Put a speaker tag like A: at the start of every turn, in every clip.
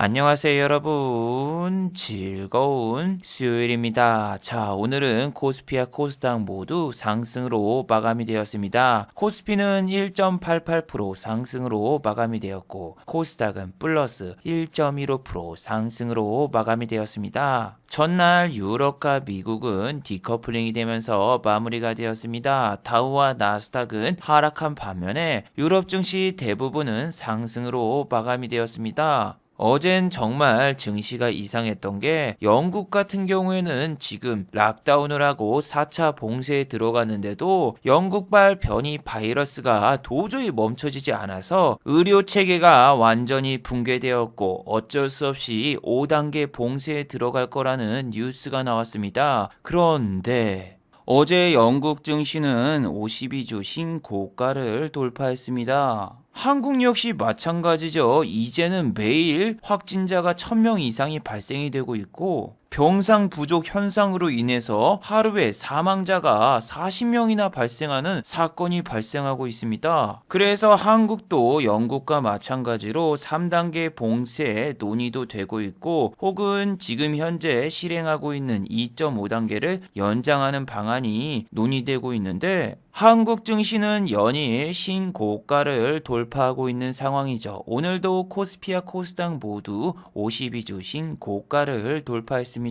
A: 안녕하세요, 여러분. 즐거운 수요일입니다. 자, 오늘은 코스피와 코스닥 모두 상승으로 마감이 되었습니다. 코스피는 1.88% 상승으로 마감이 되었고, 코스닥은 플러스 1.15% 상승으로 마감이 되었습니다. 전날 유럽과 미국은 디커플링이 되면서 마무리가 되었습니다. 다우와 나스닥은 하락한 반면에 유럽 증시 대부분은 상승으로 마감이 되었습니다. 어젠 정말 증시가 이상했던 게 영국 같은 경우에는 지금 락다운을 하고 4차 봉쇄에 들어갔는데도 영국발 변이 바이러스가 도저히 멈춰지지 않아서 의료 체계가 완전히 붕괴되었고 어쩔 수 없이 5단계 봉쇄에 들어갈 거라는 뉴스가 나왔습니다. 그런데 어제 영국 증시는 52주 신고가를 돌파했습니다. 한국 역시 마찬가지죠. 이제는 매일 확진자가 1000명 이상이 발생이 되고 있고 병상 부족 현상으로 인해서 하루에 사망자가 40명이나 발생하는 사건이 발생하고 있습니다. 그래서 한국도 영국과 마찬가지로 3단계 봉쇄 논의도 되고 있고 혹은 지금 현재 실행하고 있는 2.5단계를 연장하는 방안이 논의되고 있는데 한국 증시는 연일 신고가를 돌파하고 있는 상황이죠. 오늘도 코스피와 코스닥 모두 52주 신고가를 돌파했습니다.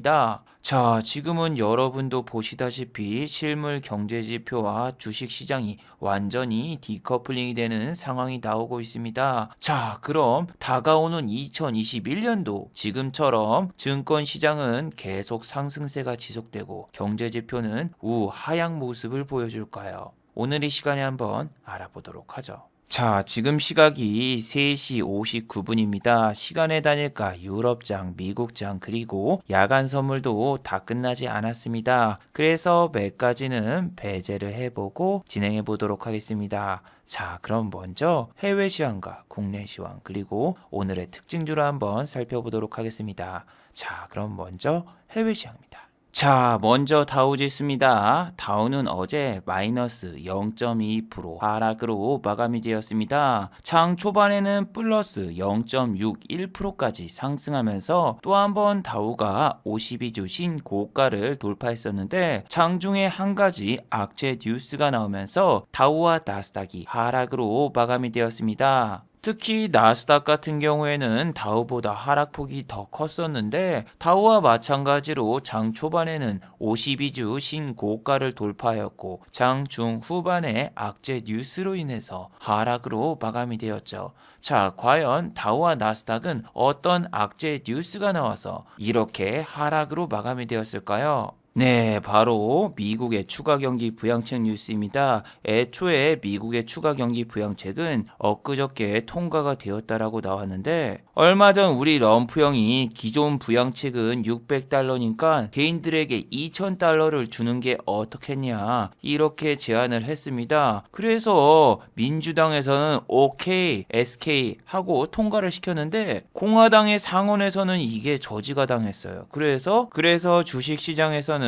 A: 자, 지금은 여러분도 보시다시피 실물 경제지표와 주식시장이 완전히 디커플링이 되는 상황이 나오고 있습니다. 자, 그럼 다가오는 2021년도 지금처럼 증권시장은 계속 상승세가 지속되고 경제지표는 우하향 모습을 보여줄까요? 오늘 이 시간에 한번 알아보도록 하죠. 자, 지금 시각이 3시 59분입니다. 시간의 단일가 유럽장, 미국장, 그리고 야간 선물도 다 끝나지 않았습니다. 그래서 몇 가지는 배제를 해보고 진행해 보도록 하겠습니다. 자, 그럼 먼저 해외 시황과 국내 시황, 그리고 오늘의 특징주를 한번 살펴보도록 하겠습니다. 자, 그럼 먼저 해외 시황입니다. 자, 먼저 다우지수입니다. 다우는 어제 마이너스 0.2% 하락으로 마감이 되었습니다. 장 초반에는 플러스 0.61%까지 상승하면서 또 한 번 다우가 52주 신고가를 돌파했었는데 장중에 한 가지 악재 뉴스가 나오면서 다우와 나스닥이 하락으로 마감이 되었습니다. 특히 나스닥 같은 경우에는 다우보다 하락폭이 더 컸었는데 다우와 마찬가지로 장 초반에는 52주 신고가를 돌파하였고 장 중후반에 악재 뉴스로 인해서 하락으로 마감이 되었죠. 자, 과연 다우와 나스닥은 어떤 악재 뉴스가 나와서 이렇게 하락으로 마감이 되었을까요? 네, 바로 미국의 추가 경기 부양책 뉴스입니다. 애초에 미국의 추가 경기 부양책은 엊그저께 통과가 되었다라고 나왔는데 얼마 전 우리 럼프 형이 기존 부양책은 $600니까 개인들에게 $2000를 주는 게 어떻겠냐 이렇게 제안을 했습니다. 그래서 민주당에서는 오케이, SK 하고 통과를 시켰는데 공화당의 상원에서는 이게 저지가 당했어요. 그래서 주식시장에서는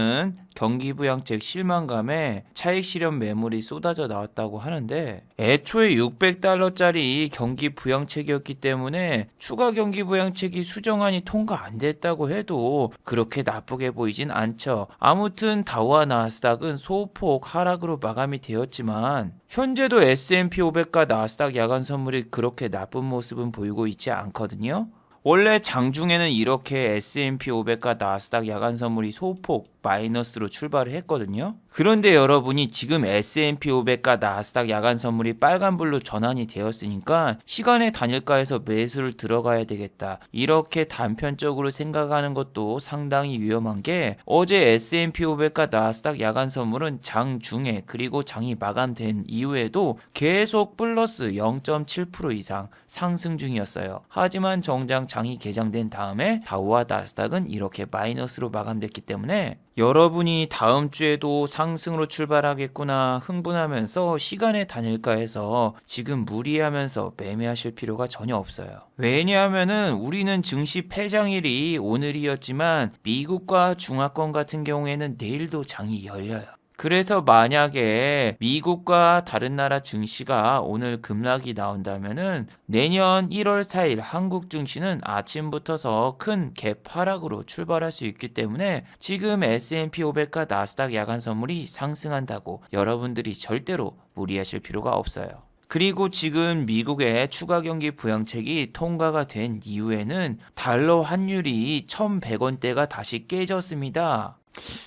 A: 경기부양책 실망감에 차익 실현 매물이 쏟아져 나왔다고 하는데 애초에 $600짜리 경기부양책이었기 때문에 추가 경기부양책이 수정안이 통과 안 됐다고 해도 그렇게 나쁘게 보이진 않죠. 아무튼 다우와 나스닥은 소폭 하락으로 마감이 되었지만 현재도 S&P 500과 나스닥 야간 선물이 그렇게 나쁜 모습은 보이고 있지 않거든요. 원래 장중에는 이렇게 S&P 500과 나스닥 야간 선물이 소폭 마이너스로 출발을 했거든요. 그런데 여러분이 지금 S&P 500과 나스닥 야간 선물이 빨간불로 전환이 되었으니까 시간의 단일가에서 매수를 들어가야 되겠다. 이렇게 단편적으로 생각하는 것도 상당히 위험한 게 어제 S&P 500과 나스닥 야간 선물은 장중에 그리고 장이 마감된 이후에도 계속 플러스 0.7% 이상 상승 중이었어요. 하지만 정작 장이 개장된 다음에 다우와 나스닥은 이렇게 마이너스로 마감됐기 때문에 여러분이 다음 주에도 상승으로 출발하겠구나 흥분하면서 시간의 단일가에서 지금 무리하면서 매매하실 필요가 전혀 없어요. 왜냐하면은 우리는 증시 폐장일이 오늘이었지만 미국과 중화권 같은 경우에는 내일도 장이 열려요. 그래서 만약에 미국과 다른 나라 증시가 오늘 급락이 나온다면은 내년 1월 4일 한국 증시는 아침부터서 큰 갭 하락으로 출발할 수 있기 때문에 지금 S&P 500과 나스닥 야간 선물이 상승한다고 여러분들이 절대로 무리하실 필요가 없어요. 그리고 지금 미국의 추가 경기 부양책이 통과가 된 이후에는 달러 환율이 1,100원대가 다시 깨졌습니다.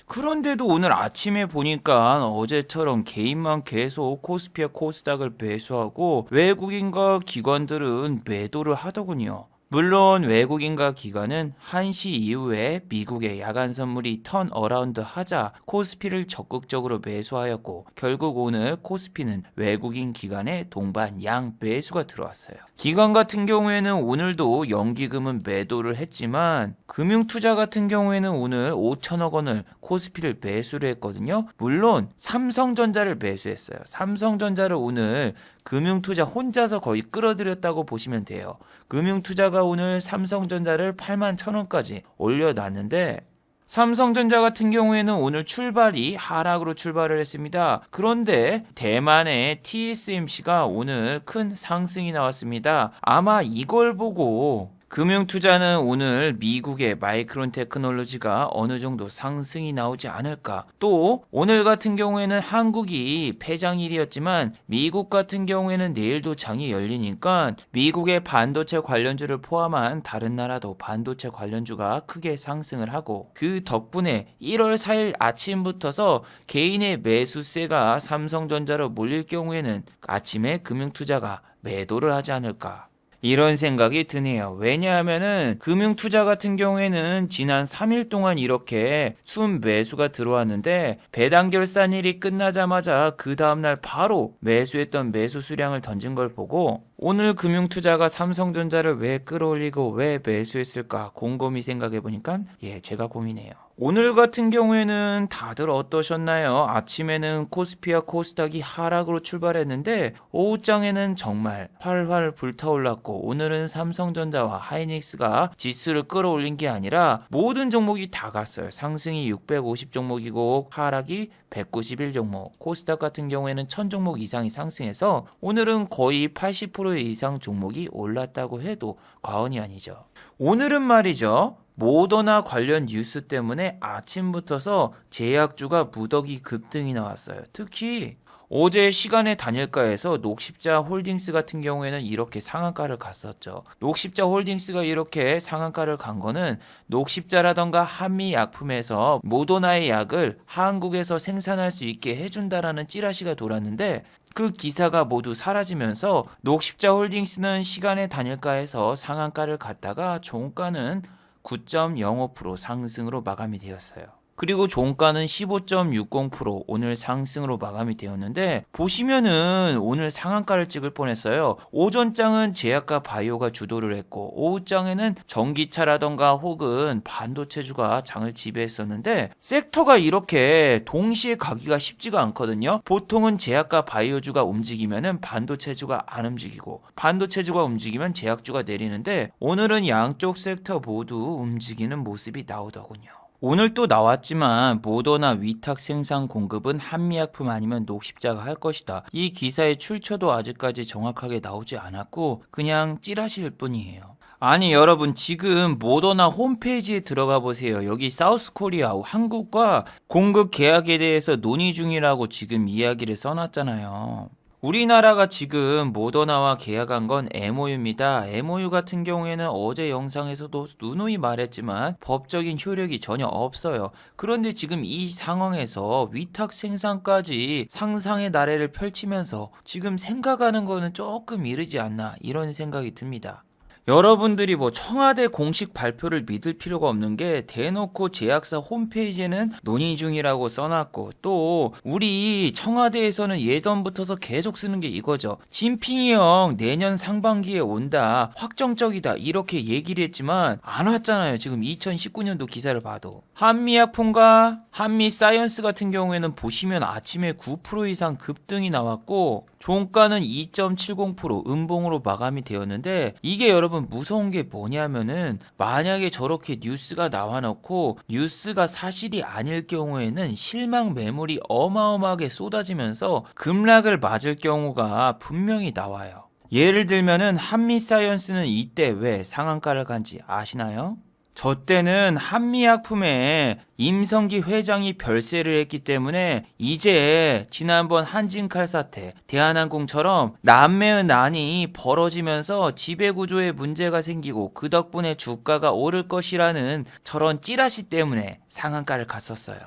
A: 그런데도 오늘 아침에 보니까 어제처럼 개인만 계속 코스피와 코스닥을 매수하고 외국인과 기관들은 매도를 하더군요. 물론 외국인과 기관은 1시 이후에 미국의 야간 선물이 턴 어라운드 하자 코스피를 적극적으로 매수하였고 결국 오늘 코스피는 외국인 기관의 동반 양 매수가 들어왔어요. 기관 같은 경우에는 오늘도 연기금은 매도를 했지만 금융투자 같은 경우에는 오늘 5천억 원을 코스피를 매수를 했거든요. 물론 삼성전자를 매수했어요. 삼성전자를 오늘 금융투자 혼자서 거의 끌어들였다고 보시면 돼요. 금융투자가 오늘 삼성전자를 81,000원까지 올려놨는데 삼성전자 같은 경우에는 오늘 출발이 하락으로 출발을 했습니다. 그런데 대만의 TSMC가 오늘 큰 상승이 나왔습니다. 아마 이걸 보고 금융투자는 오늘 미국의 마이크론 테크놀로지가 어느 정도 상승이 나오지 않을까. 또 오늘 같은 경우에는 한국이 폐장일이었지만 미국 같은 경우에는 내일도 장이 열리니까 미국의 반도체 관련주를 포함한 다른 나라도 반도체 관련주가 크게 상승을 하고 그 덕분에 1월 4일 아침부터서 개인의 매수세가 삼성전자로 몰릴 경우에는 아침에 금융투자가 매도를 하지 않을까. 이런 생각이 드네요. 왜냐하면은 금융투자 같은 경우에는 지난 3일 동안 이렇게 순 매수가 들어왔는데 배당 결산일이 끝나자마자 그 다음날 바로 매수했던 매수 수량을 던진 걸 보고 오늘 금융투자가 삼성전자를 왜 끌어올리고 왜 매수했을까 곰곰이 생각해 보니까 제가 고민해요. 오늘 같은 경우에는 다들 어떠셨나요? 아침에는 코스피와 코스닥이 하락으로 출발했는데 오후장에는 정말 활활 불타올랐고 오늘은 삼성전자와 하이닉스가 지수를 끌어올린 게 아니라 모든 종목이 다 갔어요. 상승이 650 종목이고 하락이 191 종목, 코스닥 같은 경우에는 1000 종목 이상이 상승해서 오늘은 거의 80% 이상 종목이 올랐다고 해도 과언이 아니죠. 오늘은 말이죠. 모더나 관련 뉴스 때문에 아침부터서 제약주가 무더기 급등이 나왔어요. 특히 어제 시간의 단일가에서 녹십자 홀딩스 같은 경우에는 이렇게 상한가를 갔었죠. 녹십자 홀딩스가 이렇게 상한가를 간 거는 녹십자라던가 한미약품에서 모더나의 약을 한국에서 생산할 수 있게 해준다라는 찌라시가 돌았는데 그 기사가 모두 사라지면서 녹십자 홀딩스는 시간의 단일가에서 상한가를 갔다가 종가는 9.05% 상승으로 마감이 되었어요. 그리고 종가는 15.60% 오늘 상승으로 마감이 되었는데 보시면은 오늘 상한가를 찍을 뻔했어요. 오전장은 제약과 바이오가 주도를 했고 오후장에는 전기차라던가 혹은 반도체주가 장을 지배했었는데 섹터가 이렇게 동시에 가기가 쉽지가 않거든요. 보통은 제약과 바이오주가 움직이면은 반도체주가 안 움직이고 반도체주가 움직이면 제약주가 내리는데 오늘은 양쪽 섹터 모두 움직이는 모습이 나오더군요. 오늘 또 나왔지만 모더나 위탁 생산 공급은 한미약품 아니면 녹십자가 할 것이다. 이 기사의 출처도 아직까지 정확하게 나오지 않았고 그냥 찌라시일 뿐이에요. 아니 여러분 지금 모더나 홈페이지에 들어가 보세요. 여기 사우스코리아 한국과 공급 계약에 대해서 논의 중이라고 지금 이야기를 써놨잖아요. 우리나라가 지금 모더나와 계약한 건 MOU입니다. MOU 같은 경우에는 어제 영상에서도 누누이 말했지만 법적인 효력이 전혀 없어요. 그런데 지금 이 상황에서 위탁 생산까지 상상의 나래를 펼치면서 지금 생각하는 거는 조금 이르지 않나 이런 생각이 듭니다. 여러분들이 청와대 공식 발표를 믿을 필요가 없는 게 대놓고 제약사 홈페이지에는 논의 중이라고 써놨고 또 우리 청와대에서는 예전부터서 계속 쓰는 게 이거죠. 진핑이 형 내년 상반기에 온다. 확정적이다. 이렇게 얘기를 했지만 안 왔잖아요. 지금 2019년도 기사를 봐도. 한미약품과 한미사이언스 같은 경우에는 보시면 아침에 9% 이상 급등이 나왔고 종가는 2.70% 음봉으로 마감이 되었는데, 이게 여러분 무서운 게 뭐냐면은 만약에 저렇게 뉴스가 나와놓고 뉴스가 사실이 아닐 경우에는 실망 매물이 어마어마하게 쏟아지면서 급락을 맞을 경우가 분명히 나와요. 예를 들면은 한미사이언스는 이때 왜 상한가를 간지 아시나요? 저 때는 한미약품에 임성기 회장이 별세를 했기 때문에 이제 지난번 한진칼 사태, 대한항공처럼 난매의 난이 벌어지면서 지배구조에 문제가 생기고 그 덕분에 주가가 오를 것이라는 저런 찌라시 때문에 상한가를 갔었어요.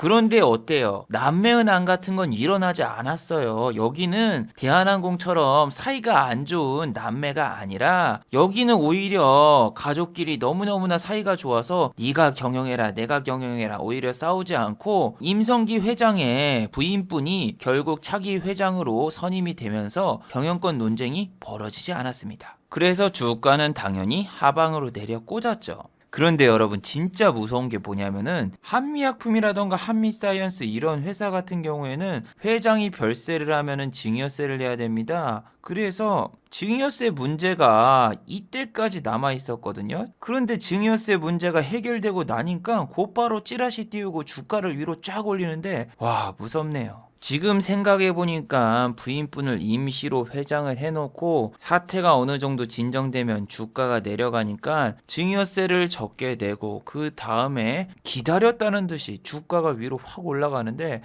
A: 그런데 어때요? 남매의 난 같은 건 일어나지 않았어요. 여기는 대한항공처럼 사이가 안 좋은 남매가 아니라 여기는 오히려 가족끼리 너무너무나 사이가 좋아서 네가 경영해라 내가 경영해라 오히려 싸우지 않고 임성기 회장의 부인분이 결국 차기 회장으로 선임이 되면서 경영권 논쟁이 벌어지지 않았습니다. 그래서 주가는 당연히 하방으로 내려 꽂았죠. 그런데 여러분 진짜 무서운 게 뭐냐면은 한미약품이라던가 한미사이언스 이런 회사 같은 경우에는 회장이 별세를 하면은 증여세를 내야 됩니다. 그래서 증여세 문제가 이때까지 남아 있었거든요. 그런데 증여세 문제가 해결되고 나니까 곧바로 찌라시 띄우고 주가를 위로 쫙 올리는데 와 무섭네요. 지금 생각해보니까 부인분을 임시로 회장을 해놓고 사태가 어느 정도 진정되면 주가가 내려가니까 증여세를 적게 내고 그 다음에 기다렸다는 듯이 주가가 위로 확 올라가는데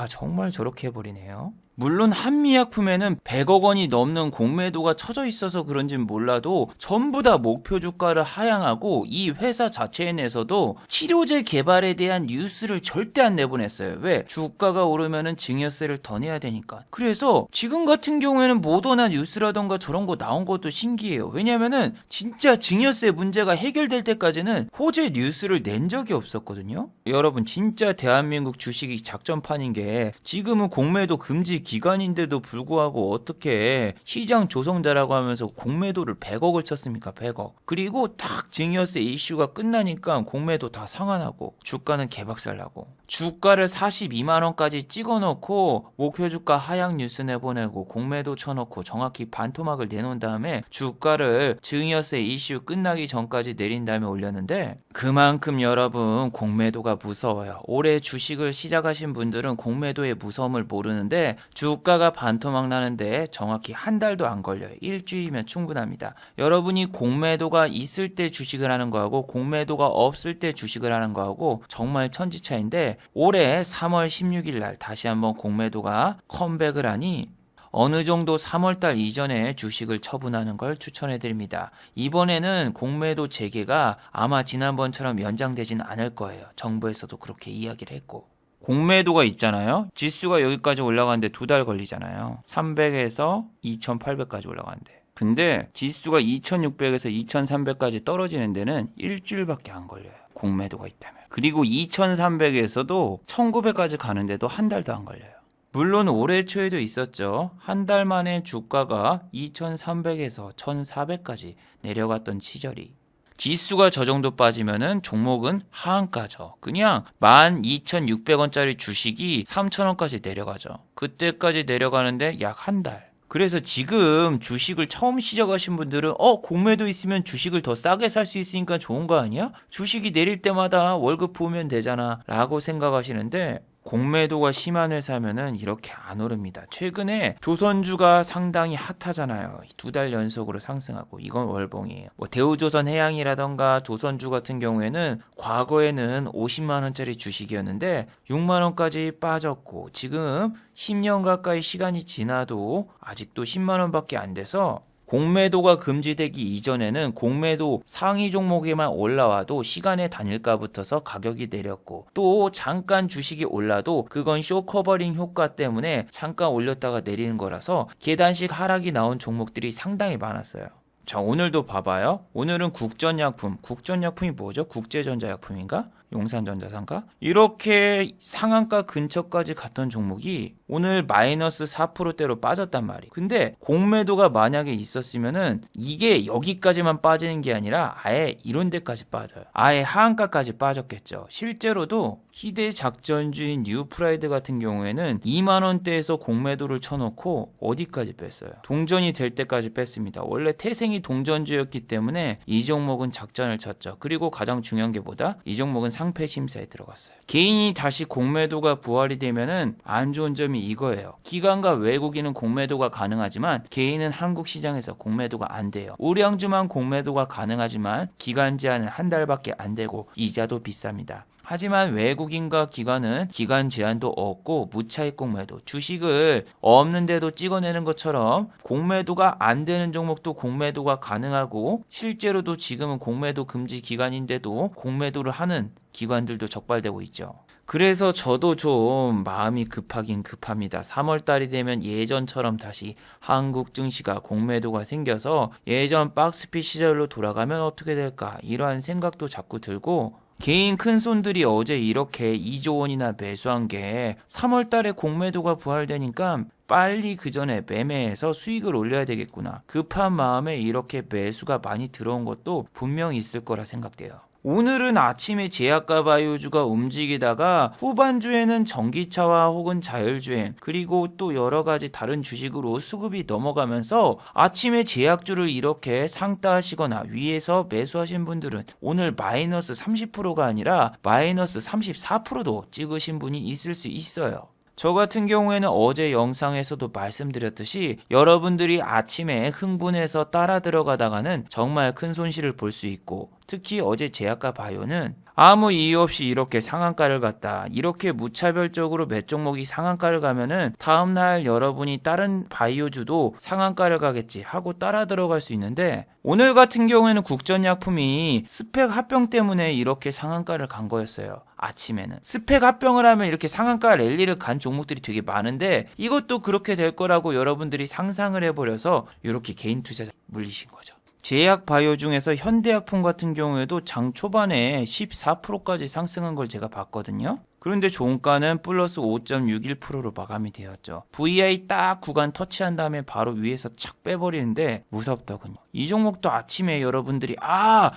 A: 정말 저렇게 해버리네요. 물론 한미약품에는 100억 원이 넘는 공매도가 쳐져 있어서 그런진 몰라도 전부 다 목표 주가를 하향하고 이 회사 자체에 내서도 치료제 개발에 대한 뉴스를 절대 안 내보냈어요. 왜? 주가가 오르면은 증여세를 더 내야 되니까. 그래서 지금 같은 경우에는 모더나 뉴스라던가 저런 거 나온 것도 신기해요. 왜냐면은 진짜 증여세 문제가 해결될 때까지는 호재 뉴스를 낸 적이 없었거든요. 여러분 진짜 대한민국 주식이 작전판인 게 지금은 공매도 금지 기간인데도 불구하고 어떻게 시장 조성자라고 하면서 공매도를 100억을 쳤습니까? 100억. 그리고 딱 증여세 이슈가 끝나니까 공매도 다 상환하고 주가는 개박살나고 주가를 42만 원까지 찍어놓고 목표 주가 하향 뉴스 내보내고 공매도 쳐놓고 정확히 반토막을 내놓은 다음에 주가를 증여세 이슈 끝나기 전까지 내린 다음에 올렸는데 그만큼 여러분 공매도가 무서워요. 올해 주식을 시작하신 분들은 공매도의 무서움을 모르는데 주가가 반토막 나는데 정확히 한 달도 안 걸려요. 일주일이면 충분합니다. 여러분이 공매도가 있을 때 주식을 하는 거하고 공매도가 없을 때 주식을 하는 거하고 정말 천지차인데 올해 3월 16일 날 다시 한번 공매도가 컴백을 하니 어느 정도 3월달 이전에 주식을 처분하는 걸 추천해드립니다. 이번에는 공매도 재개가 아마 지난번처럼 연장되진 않을 거예요. 정부에서도 그렇게 이야기를 했고. 공매도가 있잖아요. 지수가 여기까지 올라가는데 2달 걸리잖아요. 300에서 2800까지 올라가는데. 근데 지수가 2600에서 2300까지 떨어지는 데는 일주일밖에 안 걸려요. 공매도가 있다면. 그리고 2300에서도 1900까지 가는데도 한 달도 안 걸려요. 물론 올해 초에도 있었죠. 한 달 만에 주가가 2300에서 1400까지 내려갔던 시절이. 지수가 저 정도 빠지면은 종목은 하한가죠. 그냥 12,600원짜리 주식이 3,000원까지 내려가죠. 그때까지 내려가는데 약 한 달. 그래서 지금 주식을 처음 시작하신 분들은 공매도 있으면 주식을 더 싸게 살 수 있으니까 좋은 거 아니야? 주식이 내릴 때마다 월급 부으면 되잖아 라고 생각하시는데 공매도가 심한 회사면은 이렇게 안 오릅니다. 최근에 조선주가 상당히 핫하잖아요. 2달 연속으로 상승하고 이건 월봉이에요. 대우조선해양이라던가 조선주 같은 경우에는 과거에는 50만 원짜리 주식이었는데 6만 원까지 빠졌고 지금 10년 가까이 시간이 지나도 아직도 10만 원밖에 안 돼서 공매도가 금지되기 이전에는 공매도 상위 종목에만 올라와도 시간의 단일가 붙어서 가격이 내렸고 또 잠깐 주식이 올라도 그건 쇼커버링 효과 때문에 잠깐 올렸다가 내리는 거라서 계단식 하락이 나온 종목들이 상당히 많았어요. 자, 오늘도 봐봐요. 오늘은 국전약품이 뭐죠? 국제전자약품인가? 용산전자상가 이렇게 상한가 근처까지 갔던 종목이 오늘 마이너스 4%대로 빠졌단 말이에요. 근데 공매도가 만약에 있었으면은 이게 여기까지만 빠지는 게 아니라 아예 이런 데까지 빠져요. 아예 하한가까지 빠졌겠죠. 실제로도 희대작전주인 뉴프라이드 같은 경우에는 2만원대에서 공매도를 쳐놓고 어디까지 뺐어요? 동전이 될 때까지 뺐습니다. 원래 태생이 동전주였기 때문에 이 종목은 작전을 쳤죠. 그리고 가장 중요한 게 뭐다? 이 종목은 상패 심사에 들어갔어요. 개인이 다시 공매도가 부활이 되면은 안 좋은 점이 이거예요. 기관과 외국인은 공매도가 가능하지만 개인은 한국 시장에서 공매도가 안 돼요. 우량주만 공매도가 가능하지만 기간 제한은 한 달밖에 안 되고 이자도 비쌉니다. 하지만 외국인과 기관은 기간 제한도 없고 무차익 공매도, 주식을 없는데도 찍어내는 것처럼 공매도가 안 되는 종목도 공매도가 가능하고 실제로도 지금은 공매도 금지 기간인데도 공매도를 하는 기관들도 적발되고 있죠. 그래서 저도 좀 마음이 급하긴 급합니다. 3월 달이 되면 예전처럼 다시 한국 증시가 공매도가 생겨서 예전 박스핏 시절로 돌아가면 어떻게 될까 이러한 생각도 자꾸 들고 개인 큰손들이 어제 이렇게 2조 원이나 매수한 게 3월 달에 공매도가 부활되니까 빨리 그 전에 매매해서 수익을 올려야 되겠구나. 급한 마음에 이렇게 매수가 많이 들어온 것도 분명히 있을 거라 생각돼요. 오늘은 아침에 제약과 바이오주가 움직이다가 후반주에는 전기차와 혹은 자율주행 그리고 또 여러가지 다른 주식으로 수급이 넘어가면서 아침에 제약주를 이렇게 상따하시거나 위에서 매수하신 분들은 오늘 마이너스 30%가 아니라 마이너스 34%도 찍으신 분이 있을 수 있어요. 저 같은 경우에는 어제 영상에서도 말씀드렸듯이 여러분들이 아침에 흥분해서 따라 들어가다가는 정말 큰 손실을 볼 수 있고 특히 어제 제약과 바이오는 아무 이유 없이 이렇게 상한가를 갔다. 이렇게 무차별적으로 몇 종목이 상한가를 가면은 다음날 여러분이 다른 바이오주도 상한가를 가겠지 하고 따라 들어갈 수 있는데 오늘 같은 경우에는 국전약품이 스펙 합병 때문에 이렇게 상한가를 간 거였어요. 아침에는 스펙 합병을 하면 이렇게 상한가 랠리를 간 종목들이 되게 많은데 이것도 그렇게 될 거라고 여러분들이 상상을 해버려서 이렇게 개인 투자자 물리신 거죠. 제약 바이오 중에서 현대약품 같은 경우에도 장 초반에 14%까지 상승한 걸 제가 봤거든요. 그런데 종가는 플러스 5.61%로 마감이 되었죠. VI 딱 구간 터치한 다음에 바로 위에서 착 빼버리는데 무섭더군요. 이 종목도 아침에 여러분들이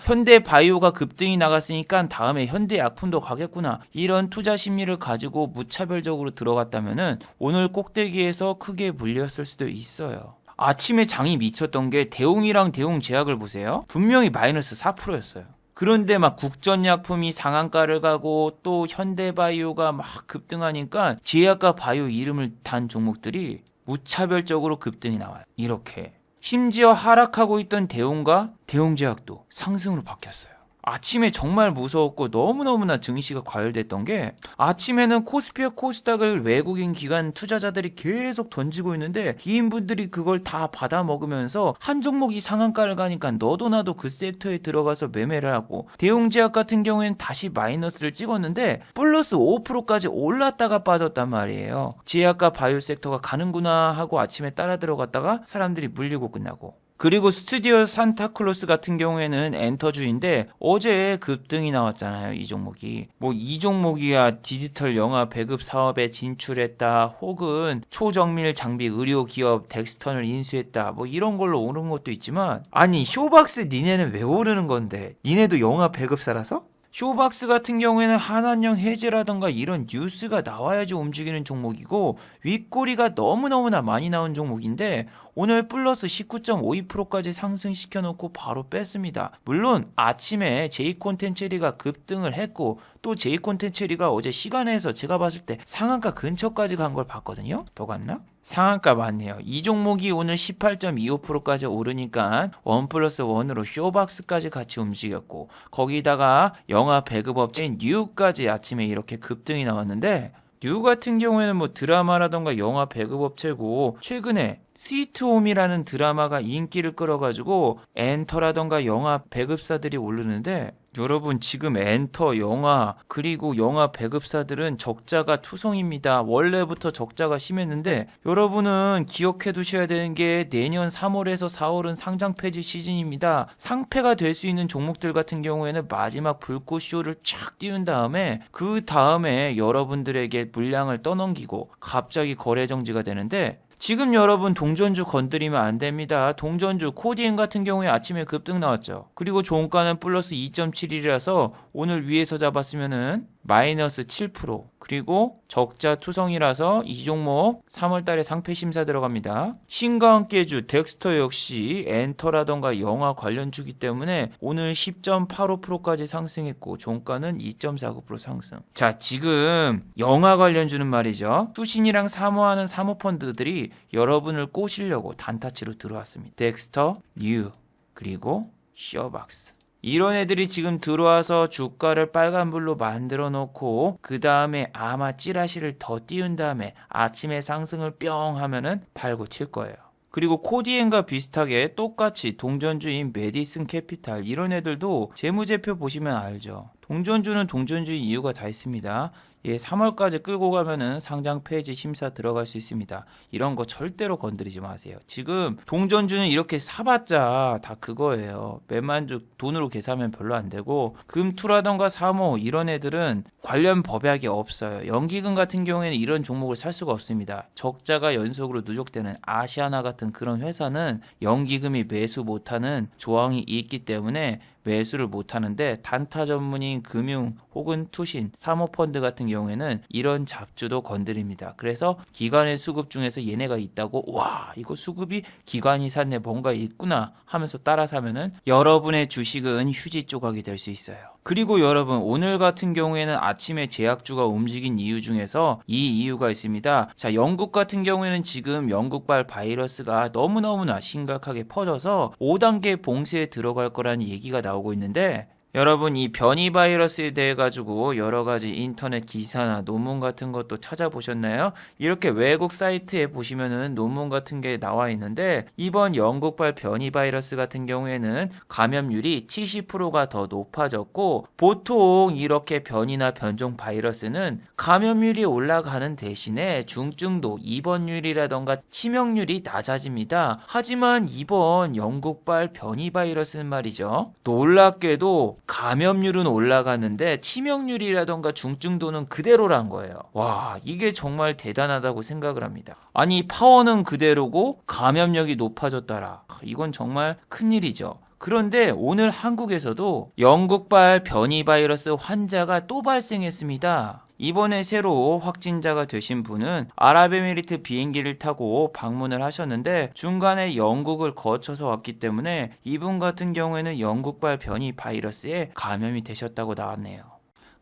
A: 현대바이오가 급등이 나갔으니까 다음에 현대약품도 가겠구나 이런 투자 심리를 가지고 무차별적으로 들어갔다면은 오늘 꼭대기에서 크게 물렸을 수도 있어요. 아침에 장이 미쳤던 게 대웅이랑 대웅제약을 보세요. 분명히 마이너스 4%였어요. 그런데 막 국전약품이 상한가를 가고 또 현대바이오가 막 급등하니까 제약과 바이오 이름을 단 종목들이 무차별적으로 급등이 나와요. 이렇게. 심지어 하락하고 있던 대웅과 대웅제약도 상승으로 바뀌었어요. 아침에 정말 무서웠고 너무너무나 증시가 과열됐던 게 아침에는 코스피와 코스닥을 외국인 기관 투자자들이 계속 던지고 있는데 기인분들이 그걸 다 받아 먹으면서 한 종목이 상한가를 가니까 너도 나도 그 섹터에 들어가서 매매를 하고 대웅제약 같은 경우에는 다시 마이너스를 찍었는데 플러스 5%까지 올랐다가 빠졌단 말이에요. 제약과 바이오 섹터가 가는구나 하고 아침에 따라 들어갔다가 사람들이 물리고 끝나고 그리고 스튜디오 산타클로스 같은 경우에는 엔터주인데 어제 급등이 나왔잖아요. 이 종목이. 이 종목이야 디지털 영화 배급 사업에 진출했다. 혹은 초정밀 장비 의료 기업 덱스턴을 인수했다. 이런 걸로 오른 것도 있지만 아니 쇼박스 니네는 왜 오르는 건데? 니네도 영화 배급사라서? 쇼박스 같은 경우에는 한한령 해제라던가 이런 뉴스가 나와야지 움직이는 종목이고 윗꼬리가 너무너무나 많이 나온 종목인데 오늘 플러스 19.52%까지 상승시켜 놓고 바로 뺐습니다. 물론 아침에 제이콘텐츠리가 급등을 했고 또 제이콘텐츠리가 어제 시간에서 제가 봤을 때 상한가 근처까지 간 걸 봤거든요. 더 갔나? 상한가 맞네요. 이 종목이 오늘 18.25%까지 오르니까 1+1으로 쇼박스까지 같이 움직였고 거기다가 영화 배급업체인 뉴까지 아침에 이렇게 급등이 나왔는데 뉴 같은 경우에는 드라마라던가 영화 배급업체고 최근에 스위트홈이라는 드라마가 인기를 끌어가지고 엔터라던가 영화 배급사들이 오르는데, 여러분 지금 엔터, 영화, 그리고 영화 배급사들은 적자가 투성입니다. 원래부터 적자가 심했는데, 여러분은 기억해 두셔야 되는 게 내년 3월에서 4월은 상장 폐지 시즌입니다. 상패가 될 수 있는 종목들 같은 경우에는 마지막 불꽃쇼를 쫙 띄운 다음에 그 다음에 여러분들에게 물량을 떠넘기고 갑자기 거래 정지가 되는데, 지금 여러분 동전주 건드리면 안 됩니다. 동전주 코디엔 같은 경우에 아침에 급등 나왔죠. 그리고 종가는 플러스 2.71이라서 오늘 위에서 잡았으면은 마이너스 7%. 그리고 적자 투성이라서 이 종목 3월달에 상패 심사 들어갑니다. 신과 함께주 덱스터 역시 엔터라던가 영화 관련주기 때문에 오늘 10.85%까지 상승했고 종가는 2.49% 상승. 자, 지금 영화 관련주는 말이죠. 수신이랑 사모하는 사모펀드들이 여러분을 꼬시려고 단타치로 들어왔습니다. 덱스터, 뉴, 그리고 셔박스. 이런 애들이 지금 들어와서 주가를 빨간불로 만들어 놓고 그 다음에 아마 찌라시를 더 띄운 다음에 아침에 상승을 뿅 하면은 팔고 튈 거예요. 그리고 코디엔과 비슷하게 똑같이 동전주인 메디슨 캐피탈, 이런 애들도 재무제표 보시면 알죠. 동전주는 동전주인 이유가 다 있습니다. 3월까지 끌고 가면은 상장 폐지 심사 들어갈 수 있습니다. 이런 거 절대로 건드리지 마세요. 지금 동전주는 이렇게 사봤자 다 그거예요. 몇만주 돈으로 계산하면 별로 안 되고, 금투라던가 사모 이런 애들은 관련 법약이 없어요. 연기금 같은 경우에는 이런 종목을 살 수가 없습니다. 적자가 연속으로 누적되는 아시아나 같은 그런 회사는 연기금이 매수 못하는 조항이 있기 때문에 매수를 못하는데, 단타 전문인 금융 혹은 투신, 사모펀드 같은 경우에는 이런 잡주도 건드립니다. 그래서 기관의 수급 중에서 얘네가 있다고 와 이거 수급이 기관이 샀네 뭔가 있구나 하면서 따라 사면은 여러분의 주식은 휴지 조각이 될 수 있어요. 그리고 여러분 오늘 같은 경우에는 아침에 제약주가 움직인 이유 중에서 이 이유가 있습니다. 자, 영국 같은 경우에는 지금 영국발 바이러스가 너무너무나 심각하게 퍼져서 5단계 봉쇄에 들어갈 거라는 얘기가 나오고 있는데, 여러분 이 변이 바이러스에 대해 가지고 여러 가지 인터넷 기사나 논문 같은 것도 찾아보셨나요? 이렇게 외국 사이트에 보시면은 논문 같은 게 나와 있는데, 이번 영국발 변이 바이러스 같은 경우에는 감염률이 70%가 더 높아졌고, 보통 이렇게 변이나 변종 바이러스는 감염률이 올라가는 대신에 중증도, 입원율이라던가 치명률이 낮아집니다. 하지만 이번 영국발 변이 바이러스는 말이죠, 놀랍게도 감염률은 올라가는데 치명률이라던가 중증도는 그대로란 거예요. 와, 이게 정말 대단하다고 생각을 합니다. 아니, 파워는 그대로고 감염력이 높아졌더라. 이건 정말 큰일이죠. 그런데 오늘 한국에서도 영국발 변이 바이러스 환자가 또 발생했습니다. 이번에 새로 확진자가 되신 분은 아랍에미리트 비행기를 타고 방문을 하셨는데 중간에 영국을 거쳐서 왔기 때문에 이분 같은 경우에는 영국발 변이 바이러스에 감염이 되셨다고 나왔네요.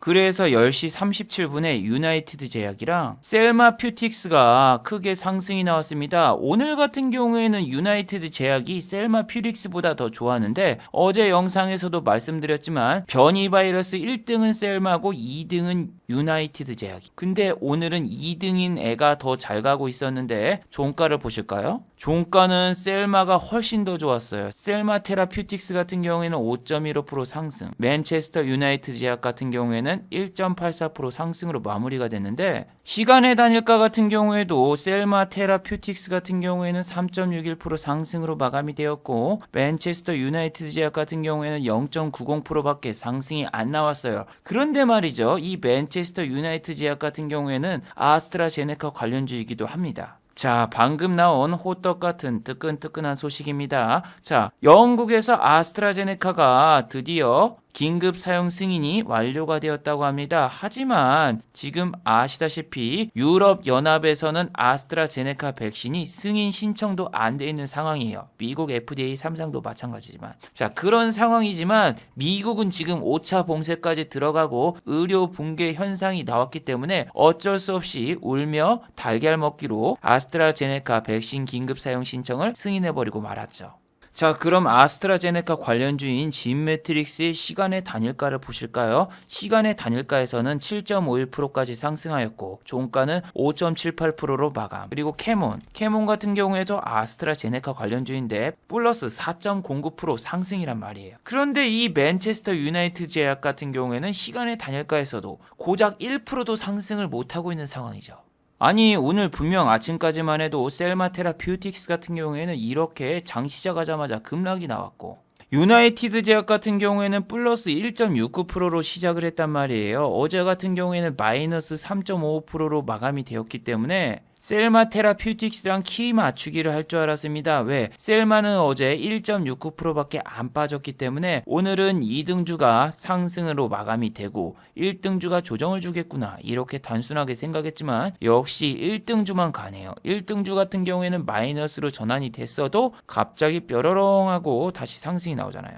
A: 그래서 10시 37분에 유나이티드 제약이랑 셀마 퓨틱스가 크게 상승이 나왔습니다. 오늘 같은 경우에는 유나이티드 제약이 셀마 퓨틱스보다 더 좋았는데, 어제 영상에서도 말씀드렸지만 변이 바이러스 1등은 셀마고 2등은 유나이티드 제약이. 근데 오늘은 2등인 애가 더 잘 가고 있었는데 종가를 보실까요? 종가는 셀마가 훨씬 더 좋았어요. 셀마 테라퓨틱스 같은 경우에는 5.15% 상승, 맨체스터 유나이티드 제약 같은 경우에는 1.84% 상승으로 마무리가 됐는데, 시간의 단일가 같은 경우에도 셀마 테라퓨틱스 같은 경우에는 3.61% 상승으로 마감이 되었고, 맨체스터 유나이티드 제약 같은 경우에는 0.90%밖에 상승이 안 나왔어요. 그런데 말이죠, 이 맨체스터 유나이티드 제약 같은 경우에는 아스트라제네카 관련주이기도 합니다. 자, 방금 나온 호떡 같은 뜨끈뜨끈한 소식입니다. 자, 영국에서 아스트라제네카가 드디어 긴급 사용 승인이 완료가 되었다고 합니다. 하지만 지금 아시다시피 유럽 연합에서는 아스트라제네카 백신이 승인 신청도 안 돼 있는 상황이에요. 미국 FDA 3상도 마찬가지지만. 자, 그런 상황이지만 미국은 지금 5차 봉쇄까지 들어가고 의료 붕괴 현상이 나왔기 때문에 어쩔 수 없이 울며 달걀 먹기로 아스트라제네카 백신 긴급 사용 신청을 승인해버리고 말았죠. 자, 그럼 아스트라제네카 관련주인 진매트릭스의 시간의 단일가를 보실까요? 시간의 단일가에서는 7.51%까지 상승하였고 종가는 5.78%로 마감. 그리고 캐몬 같은 경우에도 아스트라제네카 관련주인데 플러스 4.09% 상승이란 말이에요. 그런데 이 맨체스터 유나이티드 제약 같은 경우에는 시간의 단일가에서도 고작 1%도 상승을 못하고 있는 상황이죠. 아니, 오늘 분명 아침까지만 해도 셀마 테라퓨틱스 같은 경우에는 이렇게 장 시작하자마자 급락이 나왔고 유나이티드 제약 같은 경우에는 플러스 1.69%로 시작을 했단 말이에요. 어제 같은 경우에는 마이너스 3.55%로 마감이 되었기 때문에 셀마 테라퓨틱스랑 키 맞추기를 할 줄 알았습니다. 왜? 셀마는 어제 1.69%밖에 안 빠졌기 때문에 오늘은 2등주가 상승으로 마감이 되고 1등주가 조정을 주겠구나 이렇게 단순하게 생각했지만 역시 1등주만 가네요. 1등주 같은 경우에는 마이너스로 전환이 됐어도 갑자기 뾰로롱 하고 다시 상승이 나오잖아요.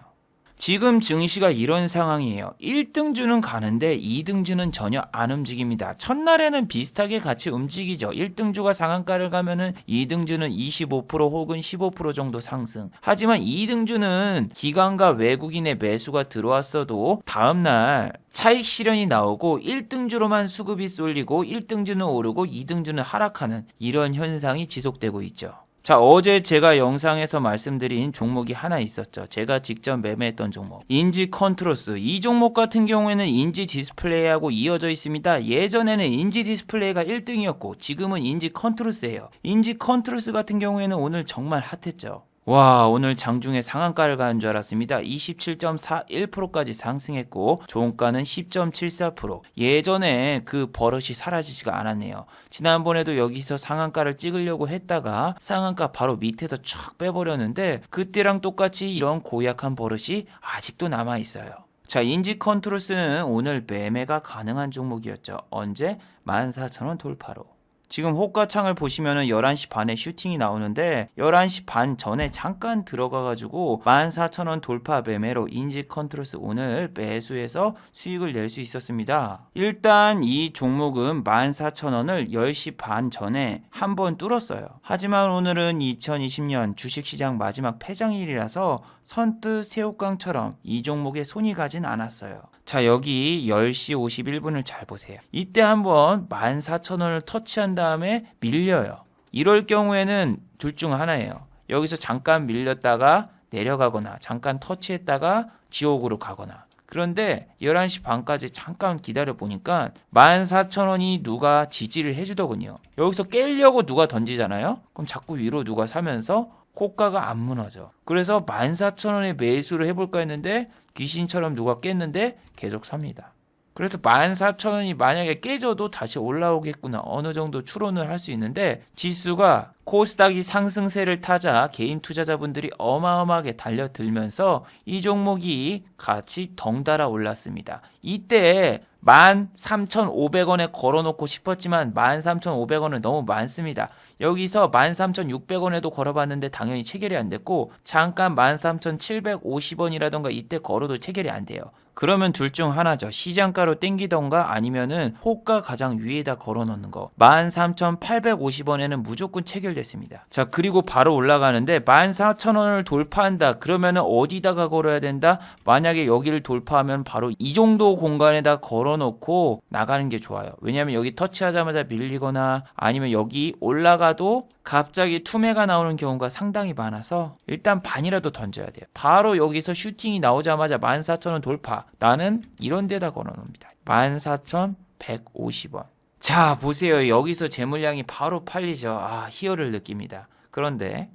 A: 지금 증시가 이런 상황이에요. 1등주는 가는데 2등주는 전혀 안 움직입니다. 첫날에는 비슷하게 같이 움직이죠. 1등주가 상한가를 가면은 2등주는 25% 혹은 15% 정도 상승. 하지만 2등주는 기관과 외국인의 매수가 들어왔어도 다음날 차익 실현이 나오고 1등주로만 수급이 쏠리고 1등주는 오르고 2등주는 하락하는 이런 현상이 지속되고 있죠. 자, 어제 제가 영상에서 말씀드린 종목이 하나 있었죠. 제가 직접 매매했던 종목. 인지 컨트로스. 이 종목 같은 경우에는 인지 디스플레이하고 이어져 있습니다. 예전에는 인지 디스플레이가 1등이었고 지금은 인지 컨트로스예요. 인지 컨트로스 같은 경우에는 오늘 정말 핫했죠. 와, 오늘 장중에 상한가를 가는 줄 알았습니다. 27.41%까지 상승했고 종가는 10.74%. 예전에 그 버릇이 사라지지가 않았네요. 지난번에도 여기서 상한가를 찍으려고 했다가 상한가 바로 밑에서 쫙 빼버렸는데 그때랑 똑같이 이런 고약한 버릇이 아직도 남아있어요. 자, 인지 컨트롤스는 오늘 매매가 가능한 종목이었죠. 언제? 14,000원 돌파로. 지금 호가창을 보시면은 11시 반에 슈팅이 나오는데 11시 반 전에 잠깐 들어가가지고 14,000원 돌파 매매로 인지 컨트롤스 오늘 매수해서 수익을 낼 수 있었습니다. 일단 이 종목은 14,000원을 10시 반 전에 한번 뚫었어요. 하지만 오늘은 2020년 주식시장 마지막 폐장일이라서 선뜻 새우깡처럼 이 종목에 손이 가진 않았어요. 자, 여기 10시 51분을 잘 보세요. 이때 한번 14,000원을 터치한 다음에 밀려요. 이럴 경우에는 둘 중 하나예요. 여기서 잠깐 밀렸다가 내려가거나 잠깐 터치했다가 지옥으로 가거나. 그런데 11시 반까지 잠깐 기다려 보니까 14,000원이 누가 지지를 해주더군요. 여기서 깨려고 누가 던지잖아요. 그럼 자꾸 위로 누가 사면서 호가가 안 무너져. 그래서 14,000원에 매수를 해볼까 했는데 귀신처럼 누가 깼는데 계속 삽니다. 그래서 14,000원이 만약에 깨져도 다시 올라오겠구나 어느 정도 추론을 할 수 있는데 지수가 코스닥이 상승세를 타자 개인 투자자분들이 어마어마하게 달려들면서 이 종목이 같이 덩달아 올랐습니다. 이때 13,500원에 걸어놓고 싶었지만 13,500원은 너무 많습니다. 여기서 13,600원에도 걸어봤는데 당연히 체결이 안 됐고 잠깐 13,750원이라던가 이때 걸어도 체결이 안 돼요. 그러면 둘 중 하나죠. 시장가로 땡기던가 아니면은 호가 가장 위에다 걸어놓는 거. 13,850원에는 무조건 체결됐습니다. 자, 그리고 바로 올라가는데 14,000원을 돌파한다. 그러면은 어디다가 걸어야 된다? 만약에 여기를 돌파하면 바로 이 정도 공간에다 걸어놓고 나가는 게 좋아요. 왜냐하면 여기 터치하자마자 밀리거나 아니면 여기 올라가도 갑자기 투매가 나오는 경우가 상당히 많아서 일단 반이라도 던져야 돼요. 바로 여기서 슈팅이 나오자마자 14,000원 돌파. 나는 이런 데다 걸어놓습니다. 14,150원. 자, 보세요. 여기서 재물량이 바로 팔리죠. 아, 희열을 느낍니다. 그런데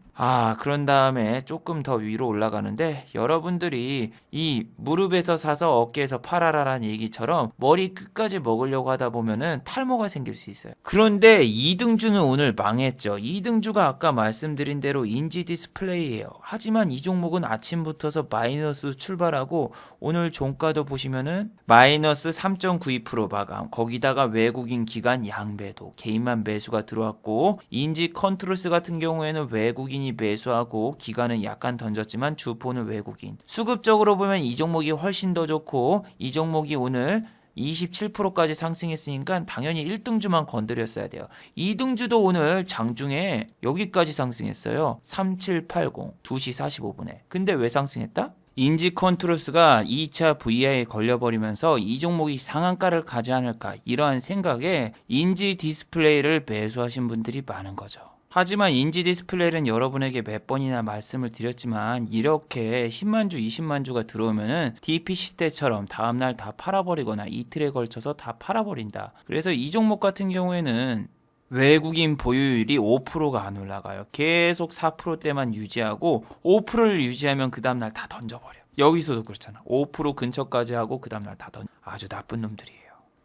A: 그런 다음에 조금 더 위로 올라가는데 여러분들이 이 무릎에서 사서 어깨에서 팔아라란 얘기처럼 머리 끝까지 먹으려고 하다 보면은 탈모가 생길 수 있어요. 그런데 2등주는 오늘 망했죠. 2등주가 아까 말씀드린 대로 인지 디스플레이예요. 하지만 이 종목은 아침부터서 마이너스 출발하고 오늘 종가도 보시면은 마이너스 3.92% 마감. 거기다가 외국인 기관 양배도 개인만 매수가 들어왔고 인지 컨트롤스 같은 경우에는 외국인이 매수하고 기관은 약간 던졌지만 주포는 외국인. 수급적으로 보면 이 종목이 훨씬 더 좋고 이 종목이 오늘 27%까지 상승했으니까 당연히 1등주만 건드렸어야 돼요. 2등주도 오늘 장중에 여기까지 상승했어요. 3780 2시 45분에. 근데 왜 상승했다? 인지 컨트로스가 2차 VI에 걸려버리면서 이 종목이 상한가를 가지 않을까 이러한 생각에 인지 디스플레이를 매수하신 분들이 많은 거죠. 하지만 인지 디스플레이는 여러분에게 몇 번이나 말씀을 드렸지만 이렇게 10만주, 20만주가 들어오면은 DPC 때처럼 다음날 다 팔아버리거나 이틀에 걸쳐서 다 팔아버린다. 그래서 이 종목 같은 경우에는 외국인 보유율이 5%가 안 올라가요. 계속 4%대만 유지하고 5%를 유지하면 그 다음날 다 던져버려. 여기서도 그렇잖아. 5% 근처까지 하고 그 다음날 다 던져. 아주 나쁜 놈들이에요.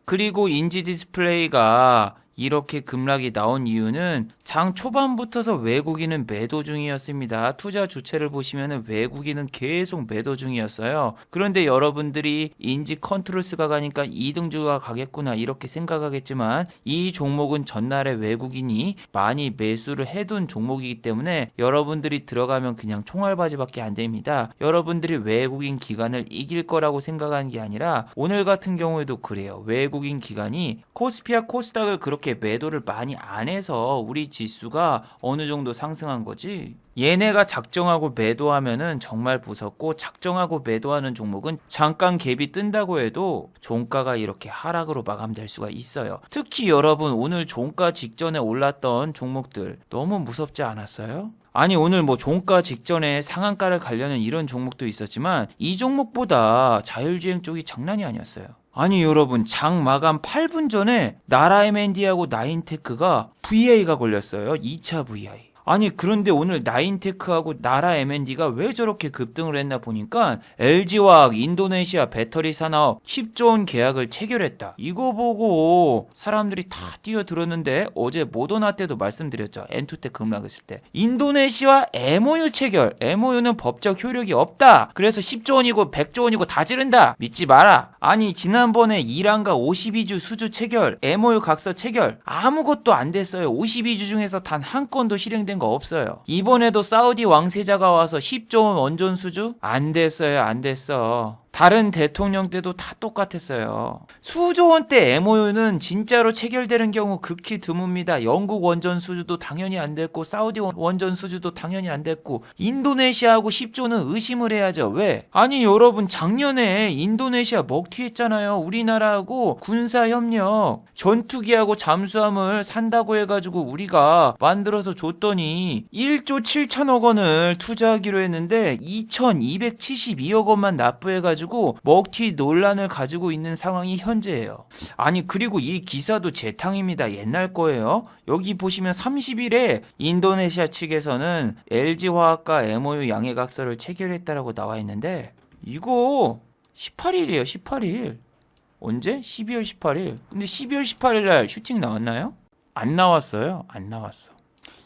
A: 그리고 인지 디스플레이가 이렇게 급락이 나온 이유는 장 초반부터서 외국인은 매도 중이었습니다. 투자 주체를 보시면 외국인은 계속 매도 중이었어요. 그런데 여러분들이 인지 컨트롤스가 가니까 2등주가 가겠구나 이렇게 생각하겠지만 이 종목은 전날에 외국인이 많이 매수를 해둔 종목이기 때문에 여러분들이 들어가면 그냥 총알바지밖에 안 됩니다. 여러분들이 외국인 기관을 이길 거라고 생각하는 게 아니라 오늘 같은 경우에도 그래요. 외국인 기관이 코스피와 코스닥을 그렇게 매도를 많이 안 해서 우리 지수가 어느 정도 상승한 거지. 얘네가 작정하고 매도하면은 정말 무섭고 작정하고 매도하는 종목은 잠깐 갭이 뜬다고 해도 종가가 이렇게 하락으로 마감될 수가 있어요. 특히 여러분 오늘 종가 직전에 올랐던 종목들 너무 무섭지 않았어요? 아니 오늘 뭐 종가 직전에 상한가를 가려는 이런 종목도 있었지만 이 종목보다 자율주행 쪽이 장난이 아니었어요. 아니 여러분 장 마감 8분 전에 나라 M&D하고 나인테크가 VI가 걸렸어요. 2차 VI. 아니 그런데 오늘 나인테크하고 나라 M&D가 왜 저렇게 급등을 했나 보니까 LG화학 인도네시아 배터리 산업 10조 원 계약을 체결했다. 이거 보고 사람들이 다 뛰어들었는데 어제 모더나 때도 말씀드렸죠. N2때 급락했을 때. 인도네시아 MOU 체결. MOU는 법적 효력이 없다. 그래서 10조 원이고 100조 원이고 다 지른다. 믿지 마라. 아니 지난번에 이란과 52주 수주 체결, MOU 각서 체결 아무것도 안 됐어요. 52주 중에서 단 한 건도 실행된 거 없어요. 이번에도 사우디 왕세자가 와서 10조 원 원전 수주? 안 됐어요. 안 됐어. 다른 대통령 때도 다 똑같았어요. 수조 원대 MOU는 진짜로 체결되는 경우 극히 드뭅니다. 영국 원전 수주도 당연히 안 됐고 사우디 원전 수주도 당연히 안 됐고 인도네시아하고 10조는 의심을 해야죠. 왜? 아니 여러분 작년에 인도네시아 먹튀했잖아요. 우리나라하고 군사협력 전투기하고 잠수함을 산다고 해가지고 우리가 만들어서 줬더니 1조 7천억 원을 투자하기로 했는데 2,272억 원만 납부해가지고 먹튀 논란을 가지고 있는 상황이 현재예요. 아니 그리고 이 기사도 재탕입니다. 옛날 거예요. 여기 보시면 30일에 인도네시아 측에서는 LG화학과 MOU 양해각서를 체결했다라고 나와 있는데 이거 18일이에요. 18일. 언제? 12월 18일. 근데 12월 18일 날 슈팅 나왔나요? 안 나왔어요. 안 나왔어.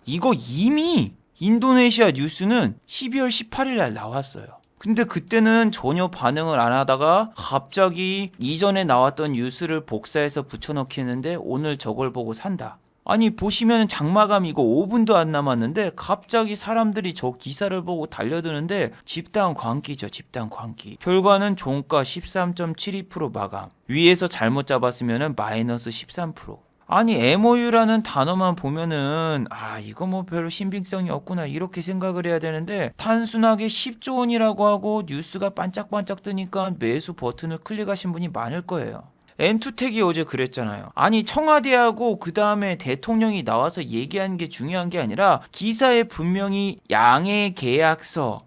A: 이거 이미 인도네시아 뉴스는 12월 18일 날 나왔어요. 근데 그때는 전혀 반응을 안 하다가 갑자기 이전에 나왔던 뉴스를 복사해서 붙여넣기 했는데 오늘 저걸 보고 산다. 아니 보시면 장마감 이거 5분도 안 남았는데 갑자기 사람들이 저 기사를 보고 달려드는데 집단 광기죠. 집단 광기. 결과는 종가 13.72% 마감. 위에서 잘못 잡았으면 마이너스 13%. 아니 MOU라는 단어만 보면은 이거 뭐 별로 신빙성이 없구나 이렇게 생각을 해야 되는데 단순하게 10조 원이라고 하고 뉴스가 반짝반짝 뜨니까 매수 버튼을 클릭하신 분이 많을 거예요. N2텍이 어제 그랬잖아요. 아니 청와대하고 그 다음에 대통령이 나와서 얘기한 게 중요한 게 아니라 기사에 분명히 양해 계약서가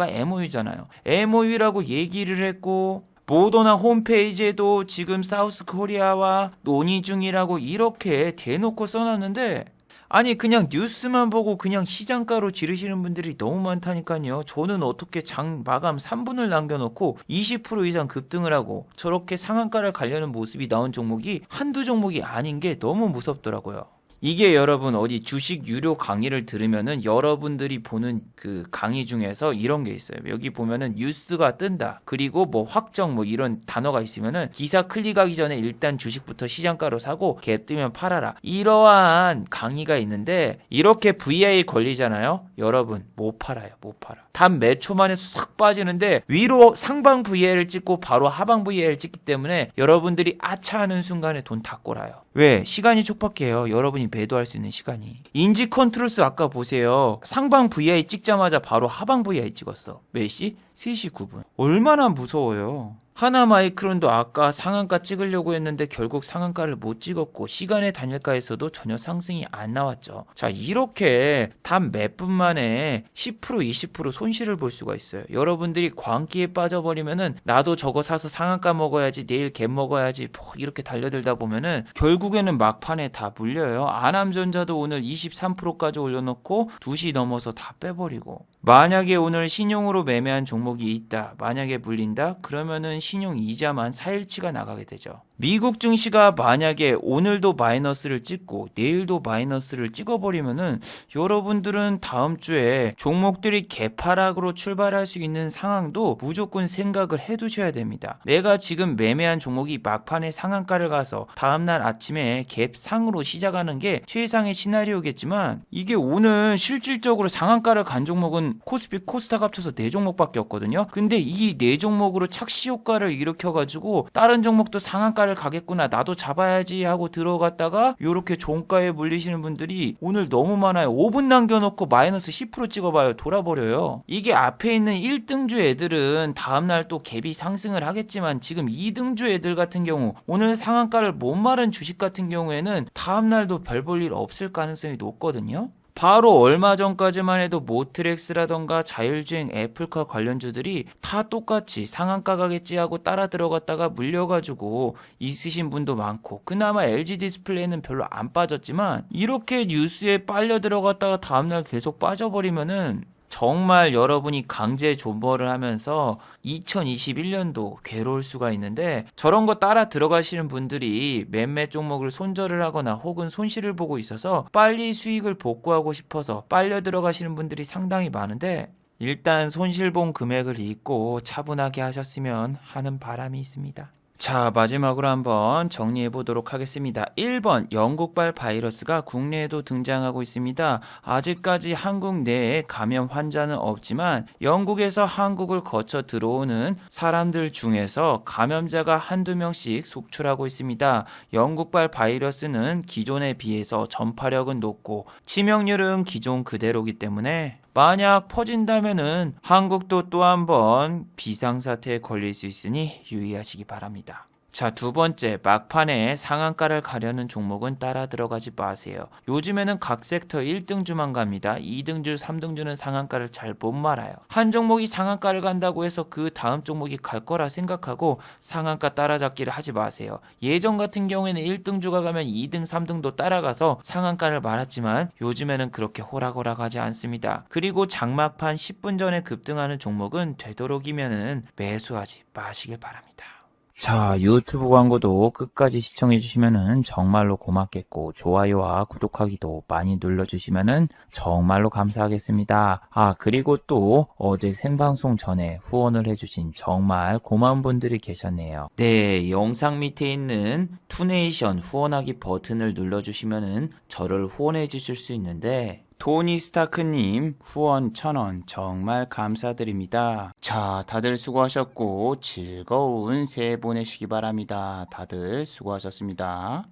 A: MOU잖아요. MOU라고 얘기를 했고 모더나 홈페이지에도 지금 사우스코리아와 논의 중이라고 이렇게 대놓고 써놨는데 아니 그냥 뉴스만 보고 그냥 시장가로 지르시는 분들이 너무 많다니까요. 저는 어떻게 장 마감 3분을 남겨놓고 20% 이상 급등을 하고 저렇게 상한가를 가려는 모습이 나온 종목이 한두 종목이 아닌 게 너무 무섭더라고요. 이게 여러분 어디 주식 유료 강의를 들으면은 여러분들이 보는 그 강의 중에서 이런 게 있어요. 여기 보면은 뉴스가 뜬다. 그리고 뭐 확정 뭐 이런 단어가 있으면은 기사 클릭하기 전에 일단 주식부터 시장가로 사고 갭 뜨면 팔아라. 이러한 강의가 있는데 이렇게 VI 걸리잖아요. 여러분 못 팔아요. 못 팔아. 단 몇 초 만에 싹 빠지는데 위로 상방 VI를 찍고 바로 하방 VI를 찍기 때문에 여러분들이 아차하는 순간에 돈 다 꼬라요. 왜? 시간이 촉박해요. 여러분이 매도할 수 있는 시간이. 인지 컨트롤스 아까 보세요. 상방 VI 찍자마자 바로 하방 VI 찍었어. 몇 시? 3시 9분. 얼마나 무서워요. 하나마이크론도 아까 상한가 찍으려고 했는데 결국 상한가를 못 찍었고 시간의 단일가에서도 전혀 상승이 안 나왔죠. 자, 이렇게 단 몇 분 만에 10% 20% 손실을 볼 수가 있어요. 여러분들이 광기에 빠져버리면은 나도 저거 사서 상한가 먹어야지, 내일 갭 먹어야지 뭐 이렇게 달려들다 보면은 결국에는 막판에 다 물려요. 아남전자도 오늘 23%까지 올려놓고 2시 넘어서 다 빼버리고, 만약에 오늘 신용으로 매매한 종목이 있다, 만약에 물린다, 그러면은 신용 이자만 4일치가 나가게 되죠. 미국 증시가 만약에 오늘도 마이너스를 찍고 내일도 마이너스를 찍어버리면은 여러분들은 다음 주에 종목들이 개파락으로 출발할 수 있는 상황도 무조건 생각을 해두셔야 됩니다. 내가 지금 매매한 종목이 막판에 상한가를 가서 다음날 아침에 갭상으로 시작하는 게 최상의 시나리오겠지만, 이게 오늘 실질적으로 상한가를 간 종목은 코스피 코스닥 합쳐서 4종목밖에 없거든요. 근데 이 4종목으로 착시 효과를 일으켜가지고 다른 종목도 상한가를 가겠구나, 나도 잡아야지 하고 들어갔다가 요렇게 종가에 물리시는 분들이 오늘 너무 많아요. 5분 남겨놓고 마이너스 10% 찍어봐요. 돌아버려요. 이게 앞에 있는 1등주 애들은 다음날 또 갭이 상승을 하겠지만, 지금 2등주 애들 같은 경우 오늘 상한가를 못 마른 주식 같은 경우에는 다음날도 별 볼 일 없을 가능성이 높거든요. 바로 얼마 전까지만 해도 모트렉스라던가 자율주행 애플카 관련주들이 다 똑같이 상한가 가겠지 하고 따라 들어갔다가 물려가지고 있으신 분도 많고, 그나마 LG 디스플레이는 별로 안 빠졌지만 이렇게 뉴스에 빨려 들어갔다가 다음날 계속 빠져버리면은 정말 여러분이 강제 존버를 하면서 2021년도 괴로울 수가 있는데, 저런 거 따라 들어가시는 분들이 몇몇 종목을 손절을 하거나 혹은 손실을 보고 있어서 빨리 수익을 복구하고 싶어서 빨려 들어가시는 분들이 상당히 많은데, 일단 손실본 금액을 잊고 차분하게 하셨으면 하는 바람이 있습니다. 자, 마지막으로 한번 정리해 보도록 하겠습니다. 1번, 영국발 바이러스가 국내에도 등장하고 있습니다. 아직까지 한국 내에 감염 환자는 없지만 영국에서 한국을 거쳐 들어오는 사람들 중에서 감염자가 한두 명씩 속출하고 있습니다. 영국발 바이러스는 기존에 비해서 전파력은 높고 치명률은 기존 그대로이기 때문에 만약 퍼진다면은 한국도 또 한 번 비상사태에 걸릴 수 있으니 유의하시기 바랍니다. 자, 두 번째, 막판에 상한가를 가려는 종목은 따라 들어가지 마세요. 요즘에는 각 섹터 1등주만 갑니다. 2등주, 3등주는 상한가를 잘 못 말아요. 한 종목이 상한가를 간다고 해서 그 다음 종목이 갈 거라 생각하고 상한가 따라잡기를 하지 마세요. 예전 같은 경우에는 1등주가 가면 2등, 3등도 따라가서 상한가를 말았지만 요즘에는 그렇게 호락호락하지 않습니다. 그리고 장막판 10분 전에 급등하는 종목은 되도록이면은 매수하지 마시길 바랍니다. 자, 유튜브 광고도 끝까지 시청해주시면은 정말로 고맙겠고, 좋아요와 구독하기도 많이 눌러주시면은 정말로 감사하겠습니다. 아, 그리고 또 어제 생방송 전에 후원을 해주신 정말 고마운 분들이 계셨네요. 네, 영상 밑에 있는 투네이션 후원하기 버튼을 눌러주시면은 저를 후원해 주실 수 있는데, 토니 스타크님 후원 1,000원 정말 감사드립니다. 자, 다들 수고하셨고 즐거운 새해 보내시기 바랍니다. 다들 수고하셨습니다.